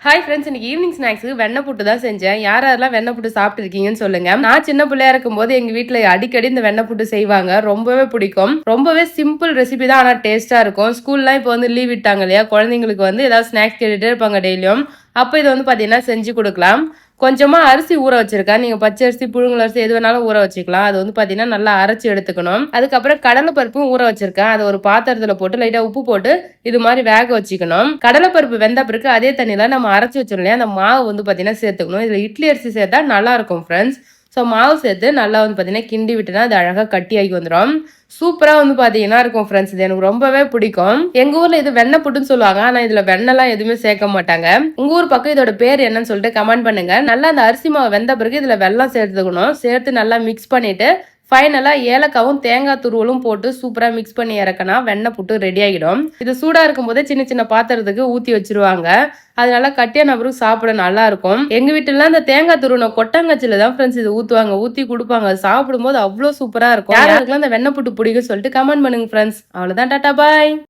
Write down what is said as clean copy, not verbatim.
Hi friends, இன்னைக்கு evening ஸ்நாக்ஸுக்கு வெண்ணெய் புட்டு தான் செஞ்சேன். யாரெல்லாம் வெண்ணெய் புட்டு சாப்பிட்டுருக்கீங்கன்னு சொல்லுங்க. நான் சின்ன பிள்ளையா இருக்கும்போது எங்க வீட்டில் அடிக்கடி இந்த வெண்ணெய் புட்டு செய்வாங்க. ரொம்பவே பிடிக்கும். ரொம்பவே சிம்பிள் ரெசிபி தான், ஆனால் டேஸ்ட்டாக இருக்கும். ஸ்கூல்லாம் இப்போ வந்து லீவ் விட்டாங்க இல்லையா, குழந்தைங்களுக்கு வந்து ஏதாவது ஸ்நாக்ஸ் கேட்டுகிட்டே இருப்பாங்க டெய்லியும். அப்போ இதை வந்து பார்த்தீங்கன்னா செஞ்சு கொடுக்கலாம். கொஞ்சமாக அரிசி ஊற வச்சிருக்கேன். நீங்கள் பச்சை அரிசி, புழுங்கல் அரிசி எது வேணாலும் ஊற வச்சுக்கலாம். அது வந்து பார்த்தீங்கன்னா நல்லா அரைச்சி எடுத்துக்கணும். அதுக்கப்புறம் கடலை பருப்பும் ஊற வச்சிருக்கேன். அதை ஒரு பாத்திரத்தில் போட்டு லைட்டாக உப்பு போட்டு இது மாதிரி வேக வச்சுக்கணும். கடலை பருப்பு வெந்த பிறகு அதே தண்ணியில் நம்ம அரைச்சி வச்சிடணும் இல்லையா, அந்த மாவு வந்து பார்த்தீங்கன்னா சேர்த்துக்கணும். இதில் இட்லி அரிசி சேர்த்தா நல்லா இருக்கும் ஃப்ரெண்ட்ஸ். ஸோ மாவு சேர்த்து நல்லா வந்து பார்த்தீங்கன்னா கிண்டி விட்டுனா அது அழகாக கட்டியாகி வந்துடும். சூப்பராக வந்து பார்த்தீங்கன்னா இருக்கும் ஃப்ரெண்ட்ஸ். இது எனக்கு ரொம்பவே பிடிக்கும். எங்கள் ஊரில் இது வெண்ணெய் புட்டுன்னு சொல்லுவாங்க, ஆனால் இதில் வெண்ணெய்லாம் எதுவுமே சேர்க்க மாட்டாங்க. உங்கள் ஊர் பக்கம் இதோட பேர் என்னன்னு சொல்லிட்டு கமெண்ட் பண்ணுங்க. நல்லா அந்த அரிசி மாவு வெந்த பிறகு இதில் வெல்லம் சேர்த்துக்கணும். சேர்த்து நல்லா மிக்ஸ் பண்ணிட்டு ஃபைனலாக ஏலக்காவும் தேங்காய் துருவலும் போட்டு சூப்பராக மிக்ஸ் பண்ணி இறக்கினா வெண்ணெய் புட்டு ரெடி ஆகிடும். இது சூடாக இருக்கும் போதே சின்ன சின்ன பாத்திரத்துக்கு ஊற்றி வச்சிருவாங்க. அதனால கட்டிய நபருக்கு சாப்பிட நல்லா இருக்கும். எங்கள் வீட்டிலாம் இந்த தேங்காய் துருவனை கொட்டாங்கச்சில தான் ஃப்ரெண்ட்ஸ் இது ஊற்றுவாங்க, ஊற்றி கொடுப்பாங்க. சாப்பிடும்போது அவ்வளோ சூப்பராக இருக்கும். யாருக்கெல்லாம் இந்த வெண்ணெய் புட்டு பிடிக்கும் சொல்லிட்டு கமெண்ட் பண்ணுங்க ஃப்ரெண்ட்ஸ். அவ்வளோதான், டாட்டா பாய்.